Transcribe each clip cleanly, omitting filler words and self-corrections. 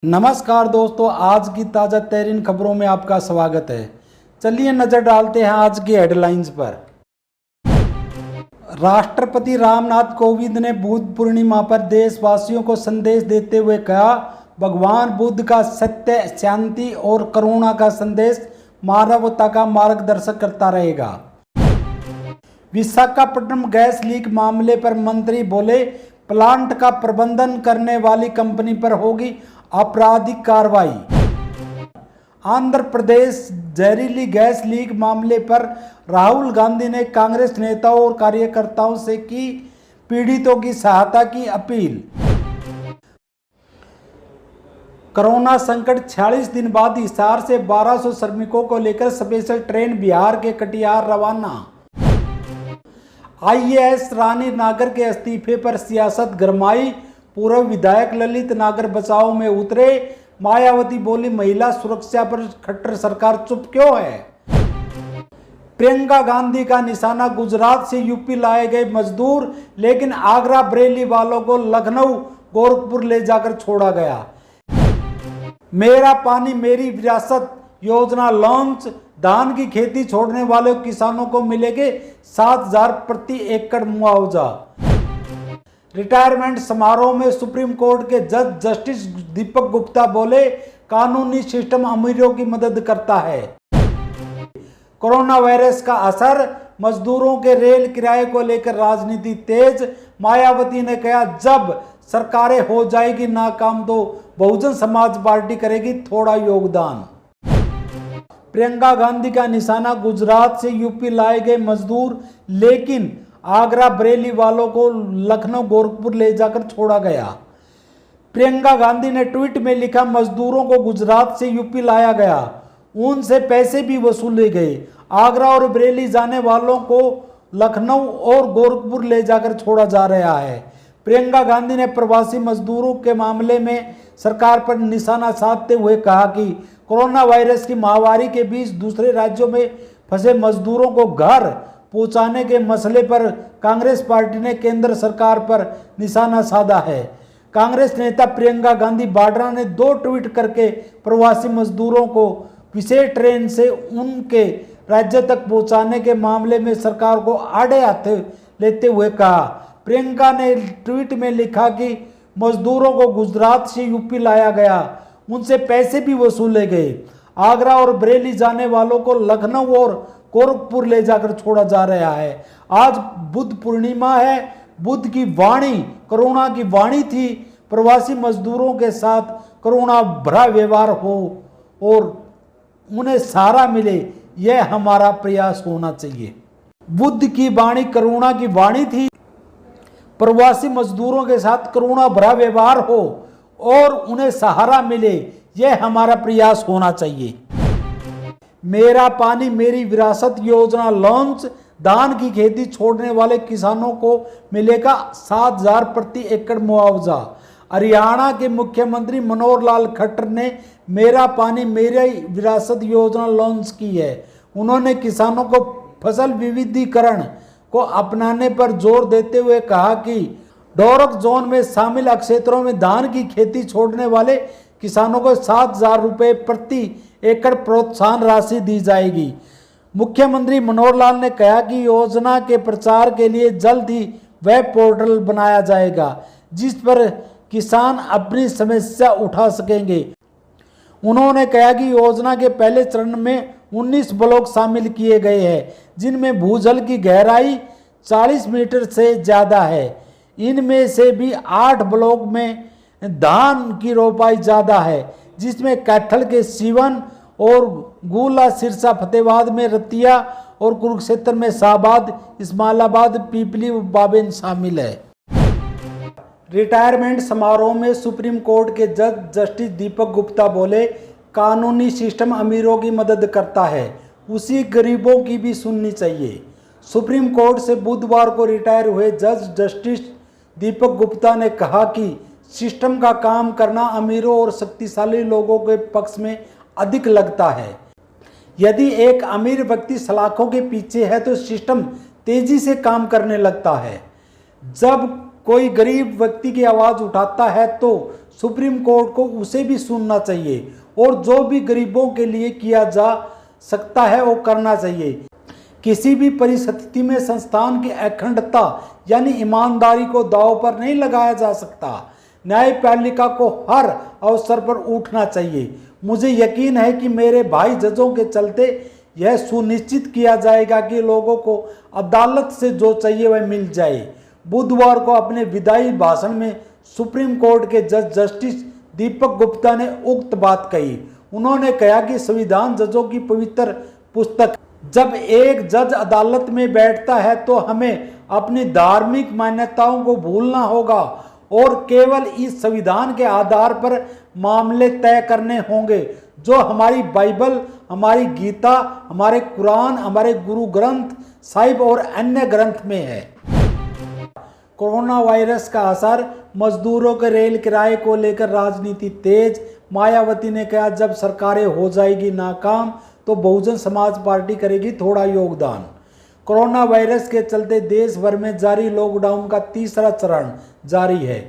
नमस्कार दोस्तों, आज की ताज़ा तरीन खबरों में आपका स्वागत है। चलिए नज़र डालते हैं आज की हेडलाइंस पर। राष्ट्रपति रामनाथ कोविंद ने बुद्ध पूर्णिमा पर देशवासियों को संदेश देते हुए कहा, भगवान बुद्ध का सत्य, शांति और करुणा का संदेश मानवता का मार्गदर्शक करता रहेगा। विशाखापट्टनम गैस लीक मामले पर मंत्री बोले, प्लांट का प्रबंधन करने वाली कंपनी पर होगी आपराधिक कार्रवाई। आंध्र प्रदेश जहरीली गैस लीक मामले पर राहुल गांधी ने कांग्रेस नेताओं और कार्यकर्ताओं से की पीड़ितों की सहायता की अपील। कोरोना संकट 46 दिन बाद हिसार से 1200 श्रमिकों को लेकर स्पेशल ट्रेन बिहार के कटिहार रवाना। आईएएस रानी नागर के इस्तीफे पर सियासत गरमाई, पूर्व विधायक ललित नागर बचाव में उतरे। मायावती बोली, महिला सुरक्षा पर खट्टर सरकार चुप क्यों है। प्रियंका गांधी का निशाना गुजरात से यूपी लाए गए मजदूर, लेकिन आगरा बरेली वालों को लखनऊ गोरखपुर ले जाकर छोड़ा गया। मेरा पानी मेरी विरासत योजना लॉन्च, धान की खेती छोड़ने वाले किसानों को मिलेंगे 7,000 प्रति एकड़ मुआवजा। रिटायरमेंट समारोह में सुप्रीम कोर्ट के जज जस्टिस दीपक गुप्ता बोले, कानूनी सिस्टम अमीरों की मदद करता है। कोरोना वायरस का असर, मजदूरों के रेल किराए को लेकर राजनीति तेज। मायावती ने कहा, जब सरकारें हो जाएगी नाकाम तो बहुजन समाज पार्टी करेगी थोड़ा योगदान। प्रियंका गांधी का निशाना गुजरात से यूपी लाए गए मजदूर, लेकिन आगरा बरेली वालों को लखनऊ गोरखपुर ले जाकर छोड़ा गया। प्रियंका गांधी ने ट्वीट में लिखा, मजदूरों को गुजरात से यूपी लाया गया, उनसे पैसे भी वसूले गए। आगरा और बरेली जाने वालों को लखनऊ और गोरखपुर ले जाकर छोड़ा जा रहा है। प्रियंका गांधी ने प्रवासी मजदूरों के मामले में सरकार पर निशाना साधते हुए कहा कि कोरोना वायरस की महामारी के बीच दूसरे राज्यों में फंसे मजदूरों को घर पहुंचाने के मसले पर कांग्रेस पार्टी ने केंद्र सरकार पर निशाना साधा है। कांग्रेस नेता प्रियंका गांधी वाड्रा ने 2 ट्वीट करके प्रवासी मजदूरों को विशेष ट्रेन से उनके राज्य तक पहुंचाने के मामले में सरकार को आड़े हाथ लेते हुए कहा। प्रियंका ने ट्वीट में लिखा कि मजदूरों को गुजरात से यूपी लाया गया, उनसे पैसे भी वसूले गए। आगरा और बरेली जाने वालों को लखनऊ और गोरखपुर ले जाकर छोड़ा जा रहा है। आज बुद्ध पूर्णिमा है। बुद्ध की वाणी करुणा की वाणी थी। प्रवासी मजदूरों के साथ करुणा भरा व्यवहार हो और उन्हें सहारा मिले, यह हमारा प्रयास होना चाहिए। बुद्ध की वाणी करुणा की वाणी थी। प्रवासी मजदूरों के साथ करुणा भरा व्यवहार हो और उन्हें सहारा मिले, यह हमारा प्रयास होना चाहिए। मेरा पानी मेरी विरासत योजना लॉन्च, धान की खेती छोड़ने वाले किसानों को मिलेगा 7,000 प्रति एकड़ मुआवजा। हरियाणा के मुख्यमंत्री मनोहर लाल खट्टर ने मेरा पानी मेरी विरासत योजना लॉन्च की है। उन्होंने किसानों को फसल विविधीकरण को अपनाने पर जोर देते हुए कहा कि डोरक जोन में शामिल क्षेत्रों में धान की खेती छोड़ने वाले किसानों को 7,000 रुपये प्रति एकड़ प्रोत्साहन राशि दी जाएगी। मुख्यमंत्री मनोहर लाल ने कहा कि योजना के प्रचार के लिए जल्द ही वेब पोर्टल बनाया जाएगा, जिस पर किसान अपनी समस्या उठा सकेंगे। उन्होंने कहा कि योजना के पहले चरण में 19 ब्लॉक शामिल किए गए हैं, जिनमें भूजल की गहराई 40 मीटर से ज़्यादा है। इनमें से भी 8 ब्लॉक में धान की रोपाई ज़्यादा है, जिसमें कैथल के सीवन और गुला सिरसा, फतेहाबाद में रतिया और कुरुक्षेत्र में शाहबाद, इस्माइलाबाद, पीपली व बाबेन शामिल है। रिटायरमेंट समारोह में सुप्रीम कोर्ट के जज जस्टिस दीपक गुप्ता बोले, कानूनी सिस्टम अमीरों की मदद करता है, उसी गरीबों की भी सुननी चाहिए। सुप्रीम कोर्ट से बुधवार को रिटायर हुए जज जस्टिस दीपक गुप्ता ने कहा कि सिस्टम का काम करना अमीरों और शक्तिशाली लोगों के पक्ष में अधिक लगता है। यदि एक अमीर व्यक्ति सलाखों के पीछे है तो सिस्टम तेजी से काम करने लगता है। जब कोई गरीब व्यक्ति की आवाज़ उठाता है तो सुप्रीम कोर्ट को उसे भी सुनना चाहिए और जो भी गरीबों के लिए किया जा सकता है वो करना चाहिए। किसी भी परिस्थिति में संस्थान की अखंडता यानी ईमानदारी को दांव पर नहीं लगाया जा सकता। न्यायपालिका को हर अवसर पर उठना चाहिए। मुझे यकीन है कि मेरे भाई जजों के चलते यह सुनिश्चित किया जाएगा कि लोगों को अदालत से जो चाहिए वह मिल जाए। बुधवार को अपने विदाई भाषण में सुप्रीम कोर्ट के जज जस्टिस दीपक गुप्ता ने उक्त बात कही। उन्होंने कहा कि संविधान जजों की पवित्र पुस्तक। जब एक जज अदालत में बैठता है तो हमें अपनी धार्मिक मान्यताओं को भूलना होगा और केवल इस संविधान के आधार पर मामले तय करने होंगे जो हमारी बाइबल, हमारी गीता, हमारे कुरान, हमारे गुरु ग्रंथ साहिब और अन्य ग्रंथ में है। कोरोना वायरस का असर, मजदूरों के रेल किराए को लेकर राजनीति तेज। मायावती ने कहा जब सरकारें हो जाएगी नाकाम तो बहुजन समाज पार्टी करेगी थोड़ा योगदान। कोरोना वायरस के चलते देश भर में जारी लॉकडाउन का तीसरा चरण जारी है।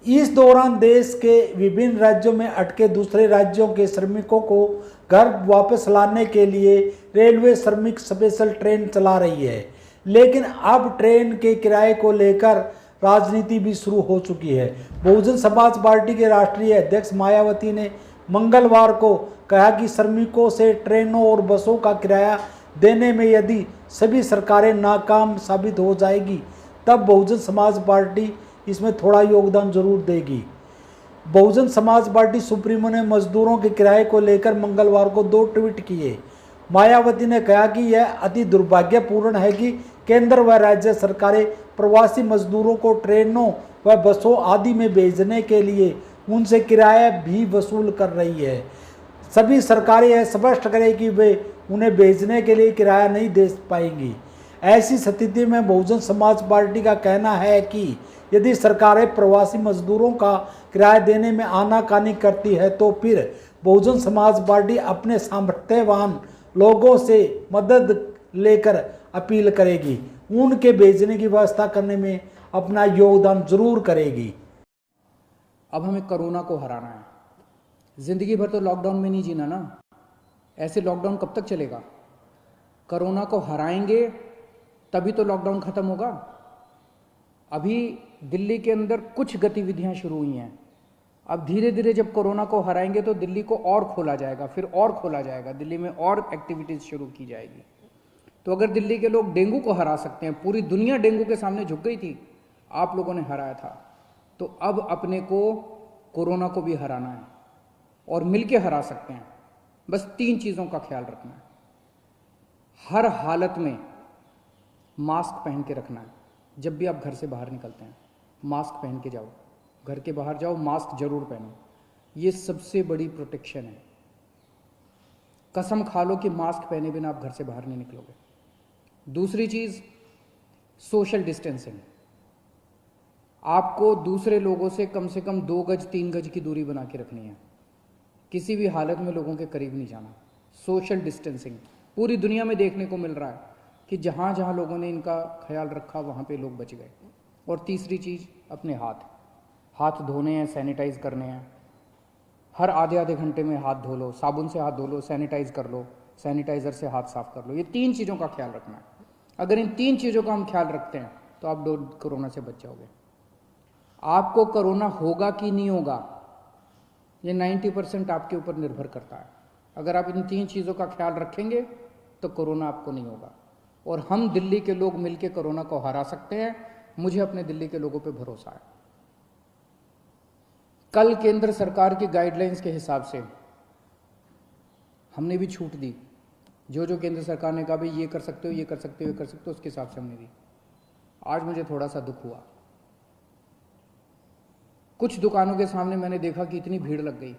इस दौरान देश के विभिन्न राज्यों में अटके दूसरे राज्यों के श्रमिकों को घर वापस लाने के लिए रेलवे श्रमिक स्पेशल ट्रेन चला रही है, लेकिन अब ट्रेन के किराए को लेकर राजनीति भी शुरू हो चुकी है। बहुजन समाज पार्टी के राष्ट्रीय अध्यक्ष मायावती ने मंगलवार को कहा कि श्रमिकों से ट्रेनों और बसों का किराया देने में यदि सभी सरकारें नाकाम साबित हो जाएगी तब बहुजन समाज पार्टी इसमें थोड़ा योगदान जरूर देगी। बहुजन समाज पार्टी सुप्रीमो ने मजदूरों के किराए को लेकर मंगलवार को 2 ट्वीट किए। मायावती ने कहा कि यह अति दुर्भाग्यपूर्ण है कि केंद्र व राज्य सरकारें प्रवासी मजदूरों को ट्रेनों व बसों आदि में भेजने के लिए उनसे किराया भी वसूल कर रही है। सभी सरकारें यह स्पष्ट करें कि वे उन्हें भेजने के लिए किराया नहीं दे पाएंगी। ऐसी स्थिति में बहुजन समाज पार्टी का कहना है कि यदि सरकारें प्रवासी मजदूरों का किराया देने में आनाकानी करती है तो फिर बहुजन समाज पार्टी अपने सामर्थ्यवान लोगों से मदद लेकर अपील करेगी, उनके भेजने की व्यवस्था करने में अपना योगदान जरूर करेगी। अब हमें कोरोना को हराना है। जिंदगी भर तो लॉकडाउन में नहीं जीना ना, ऐसे लॉकडाउन कब तक चलेगा? कोरोना को हराएंगे तभी तो लॉकडाउन खत्म होगा। अभी दिल्ली के अंदर कुछ गतिविधियां शुरू हुई हैं। अब धीरे धीरे जब कोरोना को हराएंगे तो दिल्ली को और खोला जाएगा, फिर और खोला जाएगा, दिल्ली में और एक्टिविटीज शुरू की जाएगी। तो अगर दिल्ली के लोग डेंगू को हरा सकते हैं, पूरी दुनिया डेंगू के सामने झुक गई थी, आप लोगों ने हराया था, तो अब अपने को कोरोना को भी हराना है और मिलके हरा सकते हैं। बस 3 चीज़ों का ख्याल रखना है। हर हालत में मास्क पहन के रखना है। जब भी आप घर से बाहर निकलते हैं मास्क पहन के जाओ, घर के बाहर जाओ मास्क जरूर पहनो। ये सबसे बड़ी प्रोटेक्शन है। कसम खा लो कि मास्क पहने बिना आप घर से बाहर नहीं निकलोगे। दूसरी चीज़, सोशल डिस्टेंसिंग। आपको दूसरे लोगों से कम 2 गज 3 गज की दूरी बना के रखनी है। किसी भी हालत में लोगों के करीब नहीं जाना। सोशल डिस्टेंसिंग पूरी दुनिया में देखने को मिल रहा है कि जहाँ जहाँ लोगों ने इनका ख्याल रखा वहाँ पे लोग बच गए। और तीसरी चीज़, अपने हाथ धोने हैं, सैनिटाइज करने हैं। हर आधे घंटे में हाथ धो लो, साबुन से हाथ धो लो, सैनिटाइज कर लो, सैनिटाइज़र से हाथ साफ कर लो। ये 3 चीज़ों का ख्याल रखना है। अगर इन 3 चीज़ों का हम ख्याल रखते हैं तो आप कोरोना से बच जाओगे। आपको कोरोना होगा कि नहीं होगा ये 90% आपके ऊपर निर्भर करता है। अगर आप इन 3 चीज़ों का ख्याल रखेंगे तो कोरोना आपको नहीं होगा। और हम दिल्ली के लोग मिलकर कोरोना को हरा सकते हैं। मुझे अपने दिल्ली के लोगों पे भरोसा है। कल केंद्र सरकार की गाइडलाइंस के हिसाब से हमने भी छूट दी। जो केंद्र सरकार ने कहा भाई ये कर सकते हो, ये कर सकते हो, ये कर सकते हो, उसके हिसाब से हमने दी। आज मुझे थोड़ा सा दुख हुआ। कुछ दुकानों के सामने मैंने देखा कि इतनी भीड़ लग गई,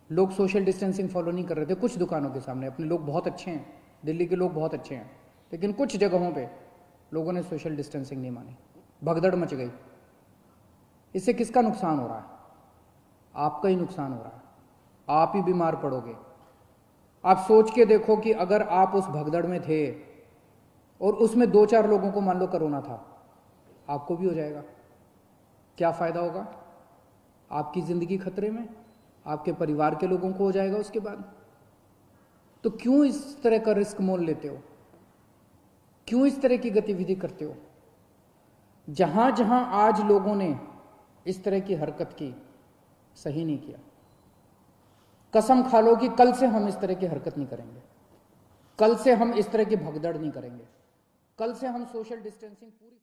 लोग सोशल डिस्टेंसिंग फॉलो नहीं कर रहे थे। कुछ दुकानों के सामने अपने लोग बहुत अच्छे हैं, दिल्ली के लोग बहुत अच्छे हैं, लेकिन कुछ जगहों पे लोगों ने सोशल डिस्टेंसिंग नहीं मानी, भगदड़ मच गई। इससे किसका नुकसान हो रहा है? आपका ही नुकसान हो रहा है। आप ही बीमार पड़ोगे। आप सोच के देखो कि अगर आप उस भगदड़ में थे और उसमें 2-4 लोगों को मान लो कोरोना था, आपको भी हो जाएगा। क्या फ़ायदा होगा? आपकी ज़िंदगी खतरे में, आपके परिवार के लोगों को हो जाएगा उसके बाद। तो क्यों इस तरह का रिस्क मोल लेते हो? क्यों इस तरह की गतिविधि करते हो? जहां जहां आज लोगों ने इस तरह की हरकत की, सही नहीं किया। कसम खा लो कि कल से हम इस तरह की हरकत नहीं करेंगे, कल से हम इस तरह की भगदड़ नहीं करेंगे, कल से हम सोशल डिस्टेंसिंग पूरी